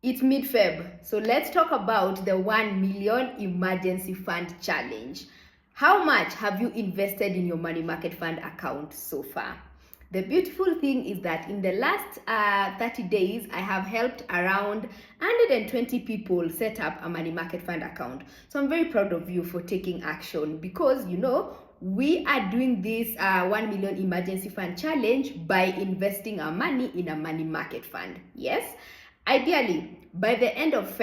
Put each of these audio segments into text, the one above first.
It's mid-Feb, so let's talk about the 1 million emergency fund challenge. How much have you invested in your money market fund account so far? The beautiful thing is that in the last 30 days, I have helped around 120 people set up a money market fund account. So I'm very proud of you for taking action, because we are doing this 1 million emergency fund challenge by investing our money in a money market fund. Yes, ideally by the end of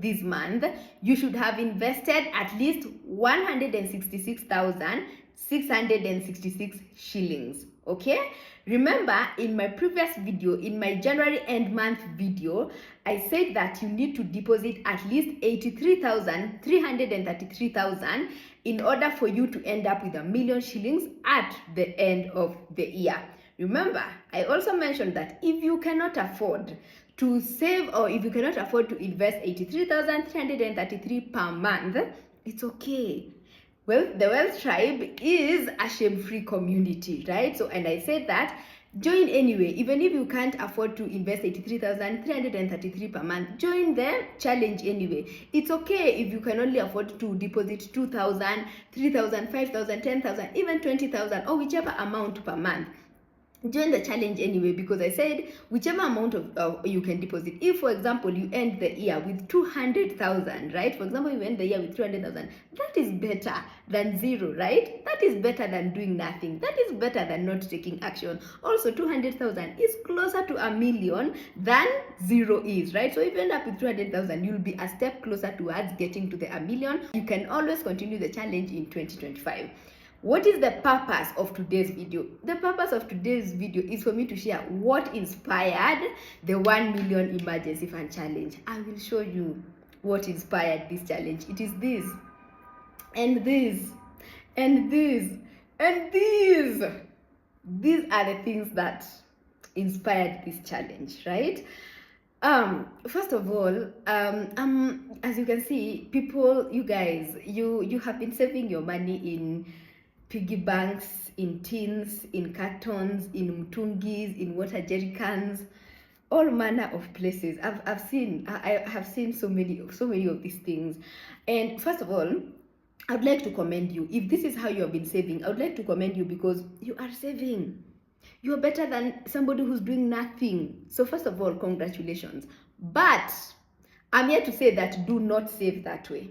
this month, you should have invested at least 166,666 shillings. Okay, remember in my previous video, in my January end month video, I said that you need to deposit at least 83,333,000 in order for you to end up with 1 million shillings at the end of the year. Remember, I also mentioned that if you cannot afford to save, or if you cannot afford to invest 83,333 per month, it's okay. Well, the Wealth Tribe is a shame-free community, right? So, and I said that join anyway. Even if you can't afford to invest 83,333 per month, join the challenge anyway. It's okay if you can only afford to deposit 2,000, 3,000, 5,000, 10,000, even 20,000, or whichever amount per month. Join the challenge anyway, because I said whichever amount of you can deposit. If, for example, you end the year with 200,000, right? For example, you end the year with 200,000. That is better than zero, right? That is better than doing nothing. That is better than not taking action. Also, 200,000 is closer to 1 million than zero is, right? So if you end up with 200,000, you'll be a step closer towards getting to the 1 million. You can always continue the challenge in 2025. What is the purpose of today's video? The purpose of today's video is for me to share what inspired the 1 million emergency fund challenge. I will show you what inspired this challenge. It is this, and this, and this, and these. These are the things that inspired this challenge, right? First of all, as you can see, people, you guys, you have been saving your money in piggy banks, in tins, in cartons, in mtungis, in water jerry cans, all manner of places. I have seen so many of these things. And first of all, I would like to commend you. If this is how you have been saving, I would like to commend you, because you are saving. You are better than somebody who's doing nothing. So first of all, congratulations. But I'm here to say that do not save that way.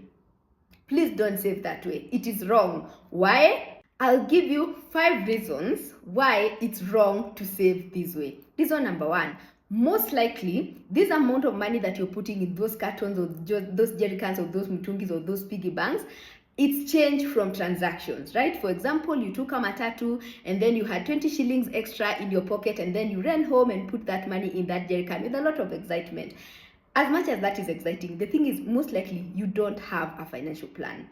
Please don't save that way. It is wrong. Why? I'll give you 5 reasons why it's wrong to save this way. Reason number 1, most likely this amount of money that you're putting in those cartons or those jerry cans or those mtungis or those piggy banks, it's changed from transactions, right? For example, you took a matatu and then you had 20 shillings extra in your pocket, and then you ran home and put that money in that jerry can with a lot of excitement. As much as that is exciting, the thing is, most likely you don't have a financial plan.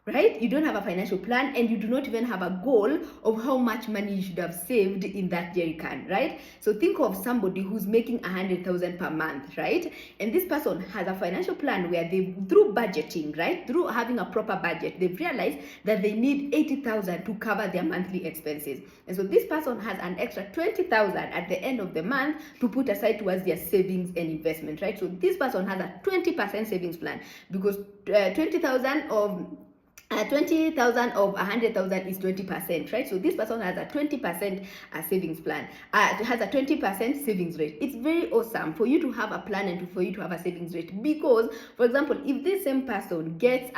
Right? You don't have a financial plan, and you do not even have a goal of how much money you should have saved in that jerry can, right? So think of somebody who's making 100,000 per month, right? And this person has a financial plan where they, through budgeting, right, through having a proper budget, they've realized that they need 80,000 to cover their monthly expenses. And so this person has an extra 20,000 at the end of the month to put aside towards their savings and investment, right? So this person has a 20% savings plan, because 20,000 of 20,000 of 100,000 is 20%, right? So this person has a 20% savings plan, has a 20% savings rate. It's very awesome for you to have a plan and for you to have a savings rate, because, for example, if this same person gets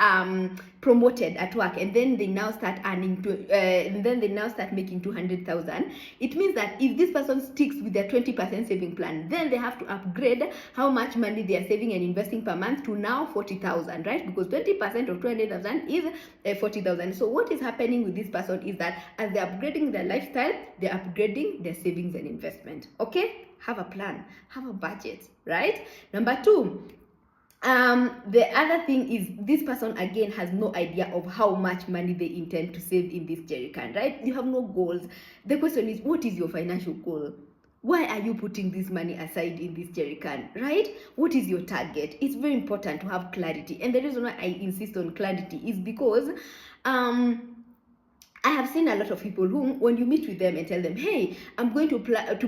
promoted at work and then they now start earning and then they now start making 200,000, it means that if this person sticks with their 20% saving plan, then they have to upgrade how much money they are saving and investing per month to now 40,000, right? Because 20% of 200,000 is 40,000. So what is happening with this person is that as they're upgrading their lifestyle, they're upgrading their savings and investment. Okay, have a plan, have a budget, right? Number 2, the other thing is, this person again has no idea of how much money they intend to save in this jerry can, right? You have no goals. The question is, what is your financial goal? Why are you putting this money aside in this jerry can, right? What is your target? It's very important to have clarity. And the reason why I insist on clarity is because I have seen a lot of people who, when you meet with them and tell them, hey, I'm going to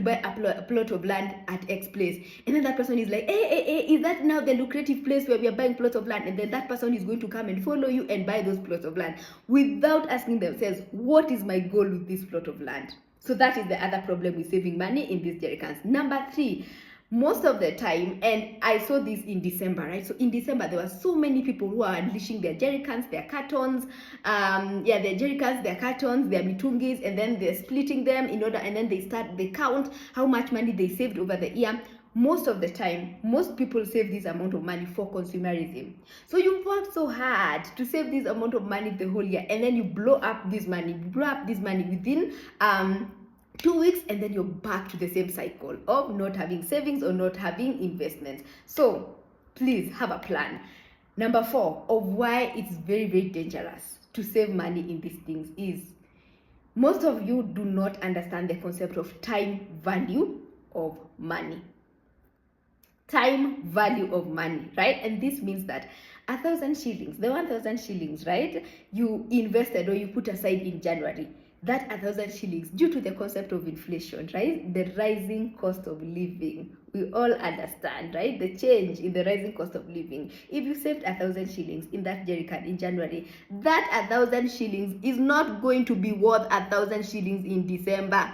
buy a plot of land at X place, and then that person is like, hey, is that now the lucrative place where we are buying plots of land? And then that person is going to come and follow you and buy those plots of land without asking themselves, what is my goal with this plot of land? So that is the other problem with saving money in these jerrycans. Number 3, most of the time, and I saw this in December, right? So in December, there were so many people who are unleashing their jerrycans, their cartons, their jerrycans, their cartons, their mitungis, and then they're splitting them in order, and then they count how much money they saved over the year. Most of the time, most people save this amount of money for consumerism. So you work so hard to save this amount of money the whole year, and then you blow up this money within 2 weeks, and then you're back to the same cycle of not having savings or not having investments. So please have a plan. Number 4 of why it's very, very dangerous to save money in these things is most of you do not understand the concept of time value of money. Time value of money, right? And this means that 1,000 shillings, the 1,000 shillings, right, you invested or you put aside in January, that 1,000 shillings, due to the concept of inflation, right, the rising cost of living, we all understand, right, the change in the rising cost of living. If you saved 1,000 shillings in that jerrycan in January, that 1,000 shillings is not going to be worth 1,000 shillings in December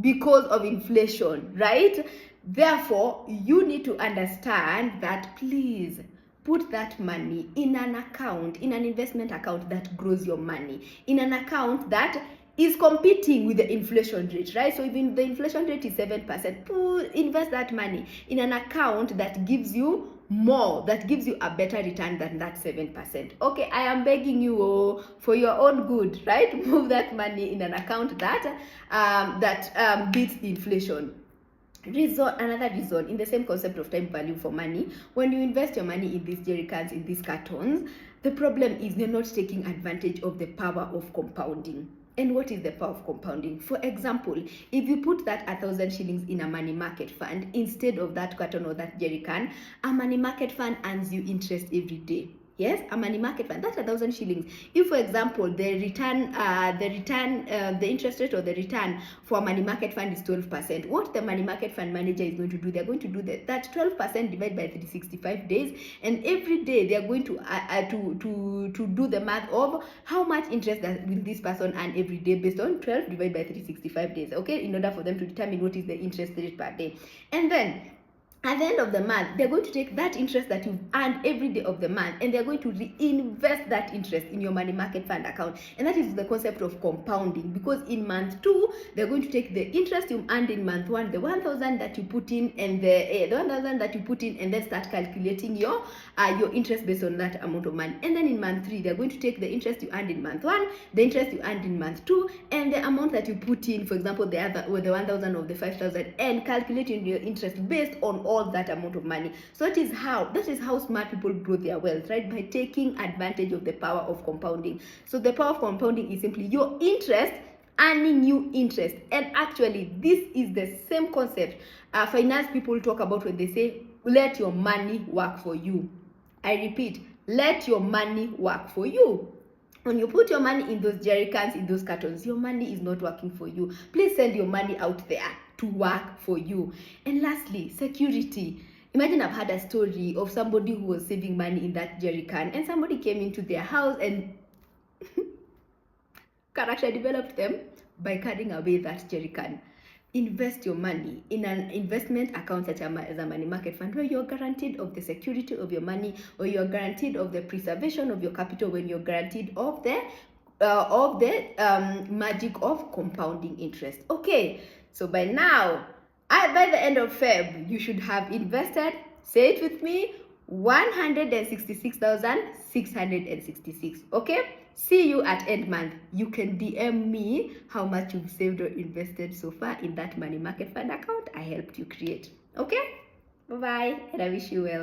because of inflation, right? Therefore, you need to understand that, please put that money in an account, in an investment account that grows your money, in an account that is competing with the inflation rate, right? So even the inflation rate is 7%, invest that money in an account that gives you more, that gives you a better return than that 7%. Okay, I am begging you for your own good, right? Move that money in an account that beats inflation. Another reason, in the same concept of time value for money, when you invest your money in these jerrycans, in these cartons, the problem is you're not taking advantage of the power of compounding. And what is the power of compounding? For example, if you put that 1,000 shillings in a money market fund instead of that carton or that jerrycan, a money market fund earns you interest every day. Yes, a money market fund, that's 1,000 shillings. If, for example, the interest rate or the return for a money market fund is 12%, what the money market fund manager is going to do, they're going to do that 12% divided by 365 days, and every day they're going to do the math of how much interest will this person earn every day based on 12 divided by 365 days, okay, in order for them to determine what is the interest rate per day. And then at the end of the month, they're going to take that interest that you've earned every day of the month, and they're going to reinvest that interest in your money market fund account. And that is the concept of compounding, because in month 2, they're going to take the interest you earned in month 1, the 1,000 that you put in, and the 1,000 that you put in, and then start calculating your interest based on that amount of money. And then in month 3, they're going to take the interest you earned in month 1, the interest you earned in month 2, and the amount that you put in, for example, the 1,000 of the 5,000, and calculating your interest based on all that amount of money. So that is how smart people grow their wealth, right? By taking advantage of the power of compounding. So the power of compounding is simply your interest earning you interest. And actually, this is the same concept finance people talk about when they say, let your money work for you. I repeat, let your money work for you. When you put your money in those jerrycans, in those cartons, your money is not working for you. Please send your money out there to work for you. And lastly, security. Imagine I've had a story of somebody who was saving money in that jerrycan, and somebody came into their house and character developed them by carrying away that jerrycan. Invest your money in an investment account such as a money market fund, where you're guaranteed of the security of your money, or you're guaranteed of the preservation of your capital, when you're guaranteed of the magic of compounding interest. Okay, so by now, by the end of Feb, you should have invested, say it with me, 166,666. Okay, see you at end month. You can DM me how much you've saved or invested so far in that money market fund account I helped you create. Okay, bye bye, and I wish you well.